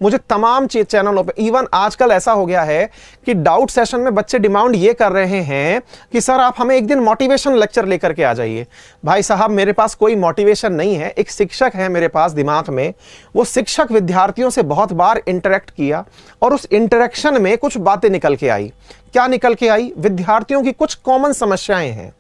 मुझे तमाम चैनलों पे, इवन आजकल ऐसा हो गया है कि डाउट सेशन में बच्चे डिमांड ये कर रहे हैं कि सर आप हमें एक दिन मोटिवेशन लेक्चर लेकर के आ जाइए। भाई साहब मेरे पास कोई मोटिवेशन नहीं है, एक शिक्षक है मेरे पास दिमाग में, वो शिक्षक विद्यार्थियों से बहुत बार इंटरेक्ट किया और उस इंटरेक्शन में कुछ बातें निकल के आई। क्या निकल के आई? विद्यार्थियों की कुछ कॉमन समस्याएं हैं।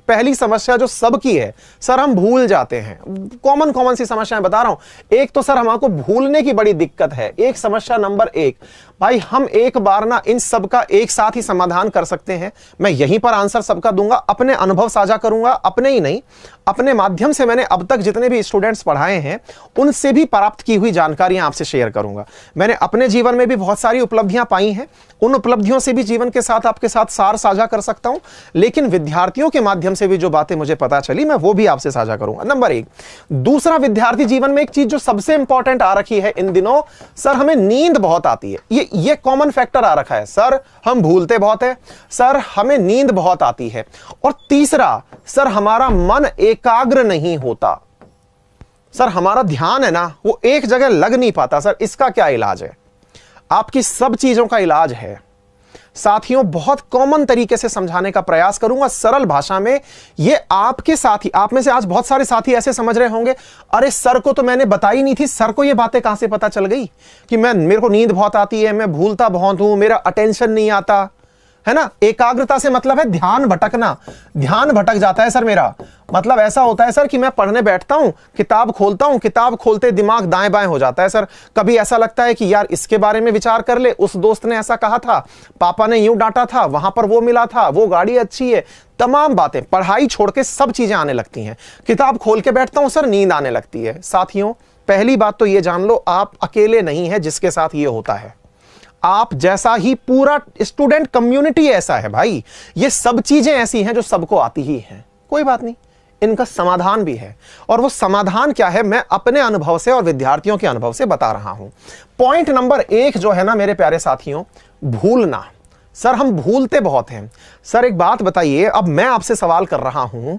पहली समस्या जो सबकी है, सर हम भूल जाते हैं। कॉमन सी समस्याएं बता रहा हूं। एक तो सर हमको भूलने की बड़ी दिक्कत है, एक समस्या नंबर एक। भाई हम एक बार ना इन सब का एक साथ ही समाधान कर सकते हैं। मैं यहीं पर आंसर सबका दूंगा, अपने अनुभव साझा करूंगा, अपने ही नहीं अपने माध्यम से मैंने अब तक जितने भी स्टूडेंट्स पढ़ाए हैं उनसे भी प्राप्त की हुई जानकारियां आपसे शेयर करूंगा। मैंने अपने जीवन में भी बहुत सारी उपलब्धियां पाई हैं, उन उपलब्धियों से भी जीवन के साथ आपके साथ सार साझा कर सकता हूं, लेकिन विद्यार्थियों के माध्यम से भी जो बातें मुझे पता चली मैं वो भी आपसे साझा करूंगा। नंबर एक। दूसरा, विद्यार्थी जीवन में एक चीज जो सबसे इंपॉर्टेंट आ रखी है इन दिनों, सर हमें नींद बहुत आती है। ये कॉमन फैक्टर आ रखा है। सर हम भूलते बहुत है, सर हमें नींद बहुत आती है। और तीसरा, सर हमारा मन एकाग्र नहीं होता। सर हमारा ध्यान है ना वो एक जगह लग नहीं पाता। सर इसका क्या इलाज है? आपकी सब चीजों का इलाज है साथियों। बहुत कॉमन तरीके से समझाने का प्रयास करूंगा, सरल भाषा में। ये आपके साथी, आप में से आज बहुत सारे साथी ऐसे समझ रहे होंगे, अरे सर को तो मैंने बताई नहीं थी, सर को ये बातें कहां से पता चल गई कि मेरे को नींद बहुत आती है, मैं भूलता बहुत हूं, मेरा अटेंशन नहीं आता है ना। एकाग्रता से मतलब है ध्यान भटकना। ध्यान भटक जाता है सर मेरा। मतलब ऐसा होता है सर कि मैं पढ़ने बैठता हूं, किताब खोलता हूं, किताब खोलते दिमाग दाएं बाएं हो जाता है। सर कभी ऐसा लगता है कि यार इसके बारे में विचार कर ले, उस दोस्त ने ऐसा कहा था, पापा ने यूं डांटा था, वहां पर वो मिला था, वो गाड़ी अच्छी है, तमाम बातें, पढ़ाई छोड़ के सब चीजें आने लगती हैं। किताब खोल के बैठता हूं सर, नींद आने लगती है। साथियों पहली बात तो ये जान लो, आप अकेले नहीं है जिसके साथ ये होता है। आप जैसा ही पूरा स्टूडेंट कम्युनिटी ऐसा है भाई। ये सब चीजें ऐसी हैं जो सबको आती ही हैं। कोई बात नहीं, इनका समाधान भी है। और वो समाधान क्या है मैं अपने अनुभव से और विद्यार्थियों के अनुभव से बता रहा हूं। पॉइंट नंबर एक जो है ना मेरे प्यारे साथियों, भूलना। सर हम भूलते बहुत हैं। सर एक बात बताइए, अब मैं आपसे सवाल कर रहा हूं,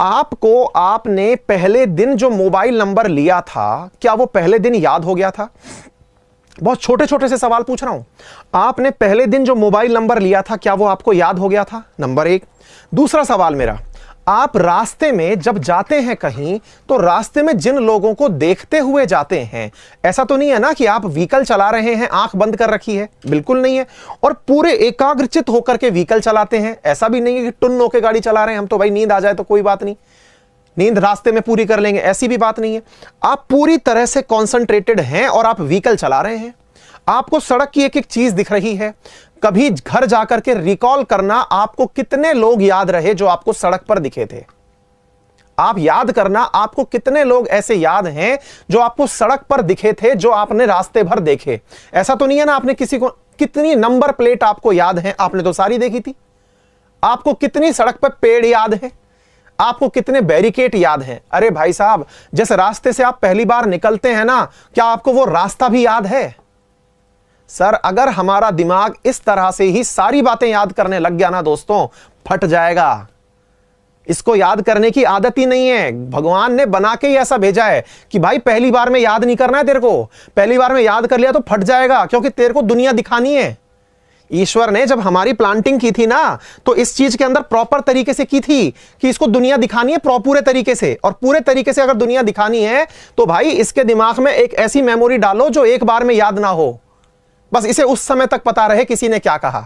आपको आपने पहले दिन जो मोबाइल नंबर लिया था, क्या वो पहले दिन याद हो गया था? बहुत छोटे छोटे से सवाल पूछ रहा हूं। आपने पहले दिन जो मोबाइल नंबर लिया था, क्या वो आपको याद हो गया था? नंबर एक। दूसरा सवाल मेरा, आप रास्ते में जब जाते हैं कहीं, तो रास्ते में जिन लोगों को देखते हुए जाते हैं, ऐसा तो नहीं है ना कि आप व्हीकल चला रहे हैं आंख बंद कर रखी है? बिल्कुल नहीं है। और पूरे एकाग्रचित होकर के व्हीकल चलाते हैं? ऐसा भी नहीं है कि टुन्न होकर गाड़ी चला रहे हैं, हम तो भाई नींद आ जाए तो कोई बात नहीं, नींद रास्ते में पूरी कर लेंगे, ऐसी भी बात नहीं है। आप पूरी तरह से कॉन्सेंट्रेटेड हैं और आप व्हीकल चला रहे हैं। आपको सड़क की एक एक चीज दिख रही है। कभी घर जाकर के रिकॉल करना, आपको कितने लोग याद रहे जो आपको सड़क पर दिखे थे? आप याद करना, आपको कितने लोग ऐसे याद हैं जो आपको सड़क पर दिखे थे, जो आपने रास्ते भर देखे? ऐसा तो नहीं है ना आपने किसी को, कितनी नंबर प्लेट आपको याद है? आपने तो सारी देखी थी। आपको कितनी सड़क पर पेड़ याद है? आपको कितने बैरिकेड याद हैं? अरे भाई साहब, जिस रास्ते से आप पहली बार निकलते हैं ना, क्या आपको वो रास्ता भी याद है? सर अगर हमारा दिमाग इस तरह से ही सारी बातें याद करने लग गया ना दोस्तों, फट जाएगा। इसको याद करने की आदत ही नहीं है। भगवान ने बना के ही ऐसा भेजा है कि भाई पहली बार में याद नहीं करना है तेरे को, पहली बार में याद कर लिया तो फट जाएगा, क्योंकि तेरे को दुनिया दिखानी है। ईश्वर ने जब हमारी प्लांटिंग की थी ना, तो इस चीज के अंदर प्रॉपर तरीके से की थी कि इसको दुनिया दिखानी है पूरे तरीके से। और पूरे तरीके से अगर दुनिया दिखानी है तो भाई इसके दिमाग में एक ऐसी मेमोरी डालो जो एक बार में याद ना हो, बस इसे उस समय तक पता रहे किसी ने क्या कहा।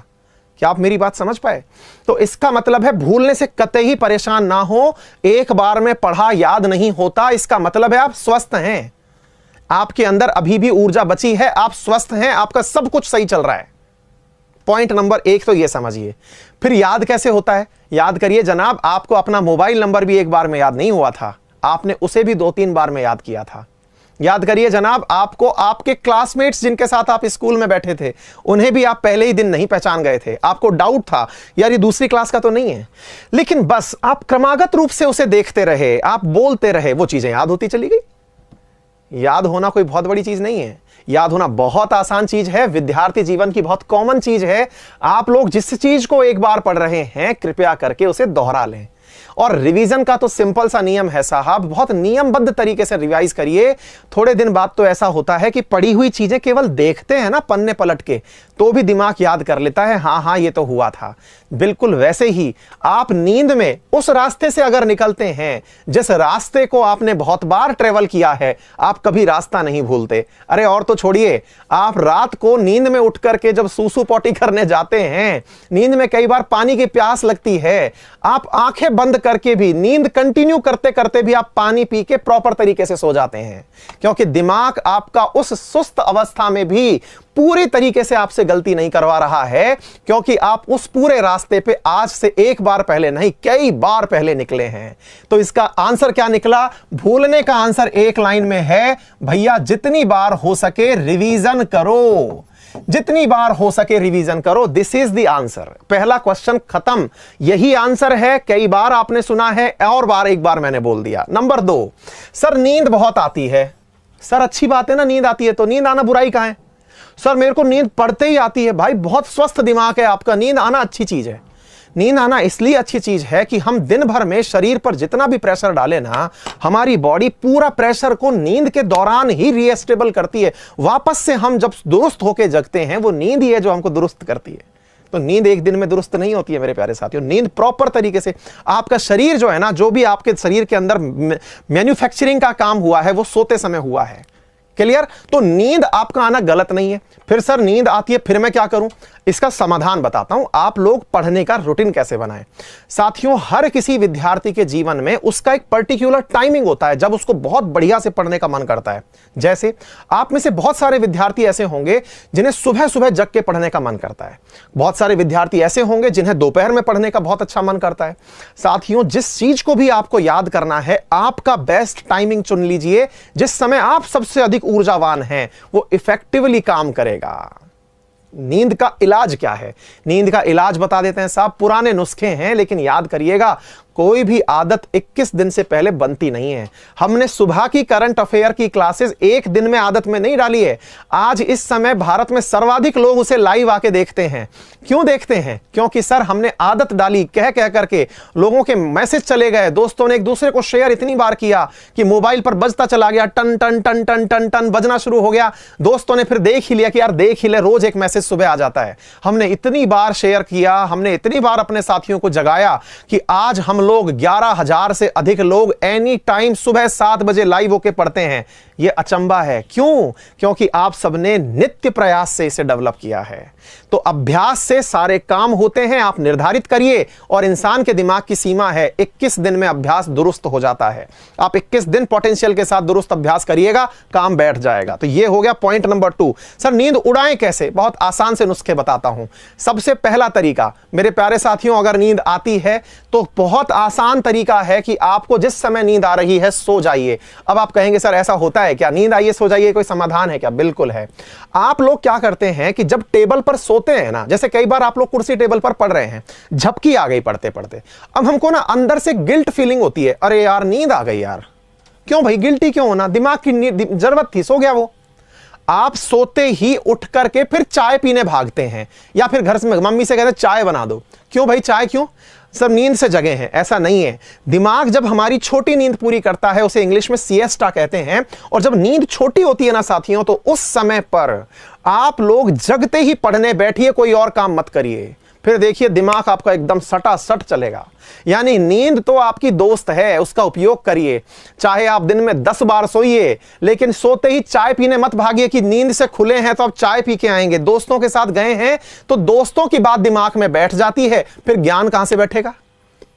क्या आप मेरी बात समझ पाए? तो इसका मतलब है भूलने से कतई परेशान ना हो। एक बार में पढ़ा याद नहीं होता, इसका मतलब है आप स्वस्थ हैं, आपके अंदर अभी भी ऊर्जा बची है, आप स्वस्थ हैं, आपका सब कुछ सही चल रहा है। पॉइंट नंबर एक तो ये समझिए। फिर याद कैसे होता है? याद करिए जनाब, आपको अपना मोबाइल नंबर भी एक बार में याद नहीं हुआ था, आपने उसे भी 2-3 बार में याद किया था। याद करिए जनाब, आपको आपके क्लासमेट्स जिनके साथ आप स्कूल में बैठे थे, उन्हें भी आप पहले ही दिन नहीं पहचान गए थे। आपको डाउट था यार ये दूसरी क्लास का तो नहीं है, लेकिन बस आप क्रमागत रूप से उसे देखते रहे, आप बोलते रहे, वो चीजें याद होती चली गई। याद होना कोई बहुत बड़ी चीज नहीं है, याद होना बहुत आसान चीज है, विद्यार्थी जीवन की बहुत कॉमन चीज है। आप लोग जिस चीज को एक बार पढ़ रहे हैं, कृपया करके उसे दोहरा लें। और रिवीजन का तो सिंपल सा नियम है साहब, बहुत नियमबद्ध तरीके से रिवाइज करिए। थोड़े दिन बाद तो ऐसा होता है कि पढ़ी हुई चीजें केवल देखते हैं ना पन्ने पलट के, तो भी दिमाग याद कर लेता है, हाँ हाँ ये तो हुआ था। बिल्कुल वैसे ही आप नींद में उस रास्ते से अगर निकलते हैं जिस रास्ते को आपने बहुत बार ट्रेवल किया है, आप कभी रास्ता नहीं भूलते। अरे और तो छोड़िए, आप रात को नींद में उठ करके जब सूसू पॉटी करने जाते हैं, नींद में कई बार पानी की प्यास लगती है, आप आंखें बंद करके भी नींद कंटिन्यू करते करते भी आप पानी पी के प्रॉपर तरीके से सो जाते हैं, क्योंकि दिमाग आपका उस सुस्त अवस्था में भी पूरी तरीके से आपसे गलती नहीं करवा रहा है, क्योंकि आप उस पूरे रास्ते पे आज से एक बार पहले नहीं कई बार पहले निकले हैं। तो इसका आंसर क्या निकला? भूलने का आंसर एक लाइन में है, भैया जितनी बार हो सके रिवीजन करो, जितनी बार हो सके रिवीजन करो। This is the answer. पहला क्वेश्चन खत्म, यही आंसर है। कई बार आपने सुना है और बार एक बार मैंने बोल दिया। नंबर 2, सर नींद बहुत आती है। सर अच्छी बात है ना, नींद आती है तो नींद आना बुराई कहां है? सर मेरे को नींद पड़ते ही आती है। भाई बहुत स्वस्थ दिमाग है आपका, नींद आना अच्छी चीज है। नींद आना इसलिए अच्छी चीज है कि हम दिन भर में शरीर पर जितना भी प्रेशर डालें ना, हमारी बॉडी पूरा प्रेशर को नींद के दौरान ही रीएस्टेबल करती है। वापस से हम जब दुरुस्त होकर जगते हैं, वो नींद ही है जो हमको दुरुस्त करती है। तो नींद एक दिन में दुरुस्त नहीं होती है मेरे प्यारे साथियों। नींद प्रॉपर तरीके से आपका शरीर जो है ना, जो भी आपके शरीर के अंदर मैन्युफैक्चरिंग का काम हुआ है, वो सोते समय हुआ है। क्लियर? तो नींद आपका आना गलत नहीं है। फिर सर नींद आती है, फिर मैं क्या करूं? इसका समाधान बताता हूं। आप लोग पढ़ने का रूटीन कैसे बनाएं। साथियों, हर किसी विद्यार्थी के जीवन में उसका एक पर्टिकुलर टाइमिंग होता है जब उसको बहुत बढ़िया से पढ़ने का मन करता है। जैसे आप में से बहुत सारे विद्यार्थी ऐसे होंगे जिन्हें सुबह सुबह जग के पढ़ने का मन करता है। बहुत सारे विद्यार्थी ऐसे होंगे जिन्हें दोपहर में पढ़ने का बहुत अच्छा मन करता है। साथियों, जिस चीज को भी आपको याद करना है, आपका बेस्ट टाइमिंग चुन लीजिए। जिस समय आप सबसे अधिक ऊर्जावान हैं, वो इफेक्टिवली काम करेगा। नींद का इलाज क्या है? नींद का इलाज बता देते हैं साहब। पुराने नुस्खे हैं, लेकिन याद करिएगा, कोई भी आदत 21 दिन से पहले बनती नहीं है। हमने सुबह की करंट अफेयर की क्लासेस एक दिन में आदत में नहीं डाली है। आज इस समय भारत में सर्वाधिक लोग उसे लाइव आके देखते हैं। क्यों देखते हैं? क्योंकि सर हमने आदत डाली, कह कह करके लोगों के मैसेज चले गए, दोस्तों ने एक दूसरे को शेयर इतनी बार किया कि मोबाइल पर बजता चला गया, टन टन टन टन टन टन बजना शुरू हो गया। दोस्तों ने फिर देख ही लिया कि यार देख ही ले, रोज एक मैसेज सुबह आ जाता है। हमने इतनी बार शेयर किया, हमने इतनी बार अपने साथियों को जगाया कि आज हम लोग 11,000 से अधिक लोग एनी टाइम सुबह 7 बजे लाइव होके पढ़ते हैं। यह अचंबा है। क्यों? क्योंकि आप सबने नित्य प्रयास से इसे डेवलप किया है। तो अभ्यास से सारे काम होते हैं। आप निर्धारित करिए, और इंसान के दिमाग की सीमा है 21 दिन में अभ्यास दुरुस्त हो जाता है। आप 21 दिन पोटेंशियल के साथ दुरुस्त अभ्यास करिएगा, काम बैठ जाएगा। तो यह हो गया पॉइंट नंबर 2। सर नींद उड़ाएं कैसे? बहुत आसान से नुस्खे बताता हूं। सबसे पहला तरीका मेरे प्यारे साथियों, अगर नींद आती है तो बहुत आसान तरीका है कि आपको जिस समय नींद आ रही है सो जाइए। अब आप कहेंगे सर ऐसा होता है क्या? नींद आइए सो जाइए, कोई समाधान है क्या? बिल्कुल है। आप लोग क्या करते हैं कि जब टेबल पर सोते हैं ना, जैसे कई बार आप लोग कुर्सी टेबल पर पढ़ रहे हैं, झपकी आ गई पढ़ते पढ़ते, अब हमको ना अंदर से गिल्ट फीलिंग होती है, अरे यार नींद आ गई यार। क्यों भाई गिल्टी क्यों होना? दिमाग की जरूरत थी, सो गया वो। आप सोते ही उठ करके फिर चाय पीने भागते हैं, या फिर घर से मम्मी से कहते हैं चाय बना दो। क्यों भाई चाय क्यों? सब नींद से जगे हैं। ऐसा नहीं है। दिमाग जब हमारी छोटी नींद पूरी करता है, उसे इंग्लिश में सिएस्टा कहते हैं, और जब नींद छोटी होती है ना साथियों, तो उस समय पर आप लोग जगते ही पढ़ने बैठिए, कोई और काम मत करिए। फिर देखिए दिमाग आपका एकदम सटासट चलेगा। यानी नींद तो आपकी दोस्त है, उसका उपयोग करिए। चाहे आप दिन में 10 बार सोइए, लेकिन सोते ही चाय पीने मत भागिए कि नींद से खुले हैं तो अब चाय पी के आएंगे। दोस्तों के साथ गए हैं तो दोस्तों की बात दिमाग में बैठ जाती है, फिर ज्ञान कहां से बैठेगा?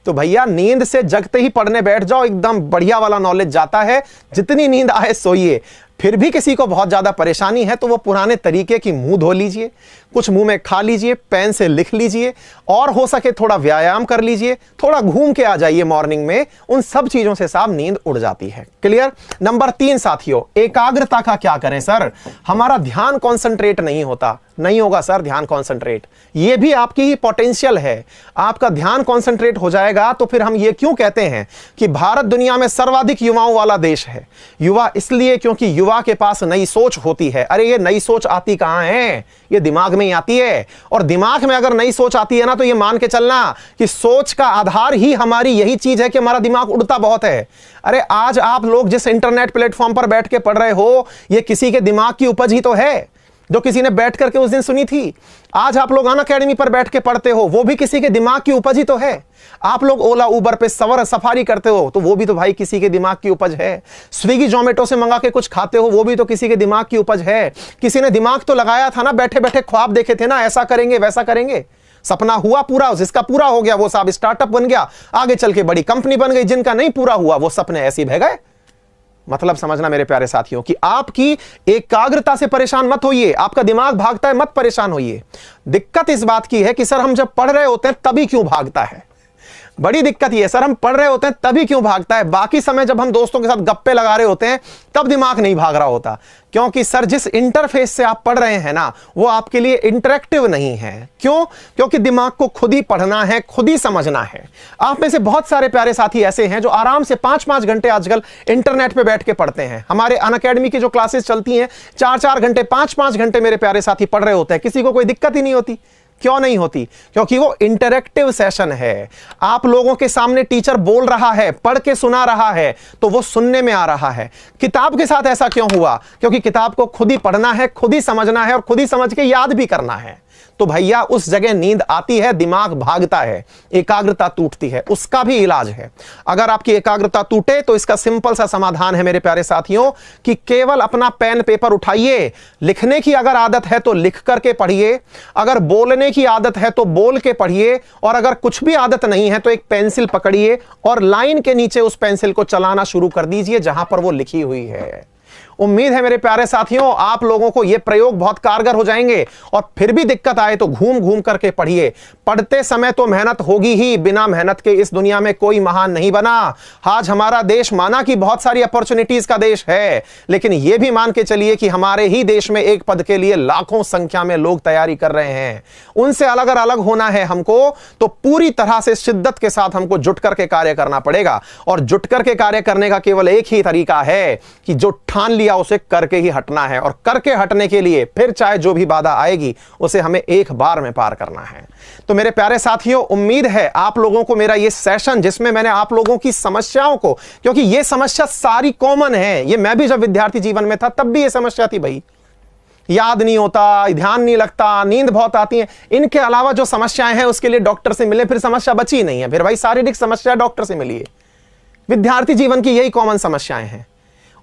तो भैया नींद से जगते ही पढ़ने बैठ जाओ, एकदम बढ़िया वाला नॉलेज जाता है। जितनी नींद आए सोइए। फिर भी किसी को बहुत ज्यादा परेशानी है तो वो पुराने तरीके की मुंह धो लीजिए, कुछ मुंह में खा लीजिए, पेन से लिख लीजिए, और हो सके थोड़ा व्यायाम कर लीजिए, थोड़ा घूम के आ जाइए मॉर्निंग में। उन सब चीजों से साहब नींद उड़ जाती है। क्लियर? नंबर 3 साथियों, एकाग्रता का क्या करें? सर हमारा ध्यान कॉन्सेंट्रेट नहीं होता। नहीं होगा सर ध्यान कॉन्सेंट्रेट, ये भी आपकी ही पोटेंशियल है। आपका ध्यान कॉन्सेंट्रेट हो जाएगा तो फिर हम ये क्यों कहते हैं कि भारत दुनिया में सर्वाधिक युवाओं वाला देश है? युवा इसलिए क्योंकि युवा के पास नई सोच होती है। अरे ये नई सोच आती कहां है? ये दिमाग में नहीं आती है, और दिमाग में अगर नई सोच आती है ना, तो ये मान के चलना कि सोच का आधार ही हमारी यही चीज है कि हमारा दिमाग उड़ता बहुत है। अरे आज आप लोग जिस इंटरनेट प्लेटफॉर्म पर बैठ के पढ़ रहे हो, ये किसी के दिमाग की उपज ही तो है, जो किसी ने बैठ करके उस दिन सुनी थी। आज आप लोग अनअकैडमी पर बैठ के पढ़ते हो, वो भी किसी के दिमाग की उपज ही तो है। आप लोग ओला उबर पे सफारी करते हो, तो वो भी तो भाई किसी के दिमाग की उपज है। स्विगी जोमेटो से मंगा के कुछ खाते हो, वो भी तो किसी के दिमाग की उपज है। किसी ने दिमाग तो लगाया था ना, बैठे बैठे ख्वाब देखे थे ना, ऐसा करेंगे वैसा करेंगे, सपना हुआ पूरा, जिसका पूरा हो गया वो साहब स्टार्टअप बन गया, आगे चल के बड़ी कंपनी बन गई। जिनका नहीं पूरा हुआ वो सपने ऐसे ही बह गए। मतलब समझना मेरे प्यारे साथियों कि आपकी एकाग्रता से परेशान मत होइए, आपका दिमाग भागता है मत परेशान होइए। दिक्कत इस बात की है कि सर हम जब पढ़ रहे होते हैं तभी क्यों भागता है। बड़ी दिक्कत ये है, सर हम पढ़ रहे होते हैं तभी क्यों भागता है, बाकी समय जब हम दोस्तों के साथ गप्पे लगा रहे होते हैं तब दिमाग नहीं भाग रहा होता। क्योंकि सर जिस इंटरफेस से आप पढ़ रहे हैं ना, वो आपके लिए इंटरेक्टिव नहीं है। क्यों? क्योंकि दिमाग को खुद ही पढ़ना है, खुद ही समझना है। आप में से बहुत सारे प्यारे साथी ऐसे हैं जो आराम से 5-5 घंटे आजकल इंटरनेट पे बैठ के पढ़ते हैं। हमारे अनअकैडमी की जो क्लासेस चलती हैं, 4-4 घंटे 5-5 घंटे मेरे प्यारे साथी पढ़ रहे होते हैं, किसी को कोई दिक्कत ही नहीं होती। क्यों नहीं होती? क्योंकि वो इंटरैक्टिव सेशन है। आप लोगों के सामने टीचर बोल रहा है, पढ़ के सुना रहा है, तो वो सुनने में आ रहा है। किताब के साथ ऐसा क्यों हुआ? क्योंकि किताब को खुद ही पढ़ना है, खुद ही समझना है और खुद ही समझ के याद भी करना है। तो भैया उस जगह नींद आती है, दिमाग भागता है, एकाग्रता टूटती है, उसका भी इलाज है। अगर आपकी एकाग्रता टूटे तो इसका सिंपल सा समाधान है मेरे प्यारे साथियों कि केवल अपना पेन पेपर उठाइए। लिखने की अगर आदत है तो लिख करके पढ़िए, अगर बोलने की आदत है तो बोल के पढ़िए, और अगर कुछ भी आदत नहीं है तो एक पेंसिल पकड़िए और लाइन के नीचे उस पेंसिल को चलाना शुरू कर दीजिए जहां पर वो लिखी हुई है। उम्मीद है मेरे प्यारे साथियों आप लोगों को ये प्रयोग बहुत कारगर हो जाएंगे। और फिर भी दिक्कत आए तो घूम घूम करके पढ़िए। पढ़ते समय तो मेहनत होगी ही, बिना मेहनत के इस दुनिया में कोई महान नहीं बना। आज हमारा देश माना कि बहुत सारी अपॉर्चुनिटीज का देश है, लेकिन यह भी मान के चलिए कि हमारे ही देश में एक पद के लिए लाखों संख्या में लोग तैयारी कर रहे हैं। उनसे अगर अलग होना है हमको तो पूरी तरह से शिद्दत के साथ हमको जुट करके कार्य करना पड़ेगा। और जुट करके कार्य करने का केवल एक ही तरीका है कि जो ठान लिया उसे करके ही हटना है, और करके हटने के लिए फिर चाहे जो भी बाधा आएगी उसे हमें एक बार में पार करना है। तो मेरे प्यारे साथियों उम्मीद है आप लोगों को मेरा ये सेशन, जिसमें मैंने आप लोगों की समस्याओं को, क्योंकि ये समस्या सारी कॉमन है, ये मैं भी जब विद्यार्थी जीवन में था तब भी ये समस्या थी भाई, याद नहीं होता, ध्यान नहीं लगता, नींद बहुत आती है। इनके अलावा जो समस्याएं हैं उसके लिए डॉक्टर से मिले, फिर समस्या बची नहीं है। फिर भाई शारीरिक समस्या डॉक्टर से मिलिए। विद्यार्थी जीवन की यही कॉमन समस्याएं हैं।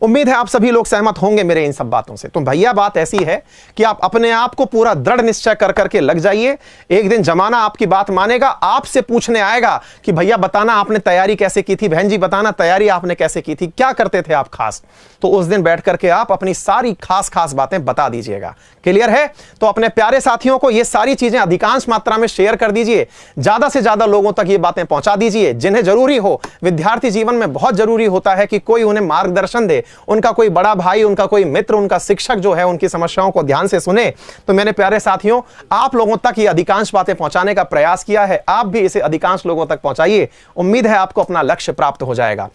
उम्मीद है आप सभी लोग सहमत होंगे मेरे इन सब बातों से। तो भैया बात ऐसी है कि आप अपने आप को पूरा दृढ़ निश्चय कर करके लग जाइए। एक दिन जमाना आपकी बात मानेगा, आपसे पूछने आएगा कि भैया बताना आपने तैयारी कैसे की थी, बहन जी बताना तैयारी आपने कैसे की थी, क्या करते थे आप खास। तो उस दिन बैठ करके आप अपनी सारी खास खास बातें बता दीजिएगा। क्लियर है? तो अपने प्यारे साथियों को ये सारी चीजें अधिकांश मात्रा में शेयर कर दीजिए, ज्यादा से ज्यादा लोगों तक ये बातें पहुंचा दीजिए जिन्हें जरूरी हो। विद्यार्थी जीवन में बहुत जरूरी होता है कि कोई उन्हें मार्गदर्शन दे, उनका कोई बड़ा भाई, उनका कोई मित्र, उनका शिक्षक जो है उनकी समस्याओं को ध्यान से सुने। तो मेरे प्यारे साथियों आप लोगों तक ये अधिकांश बातें पहुंचाने का प्रयास किया है, आप भी इसे अधिकांश लोगों तक पहुंचाइए। उम्मीद है आपको अपना लक्ष्य प्राप्त हो जाएगा।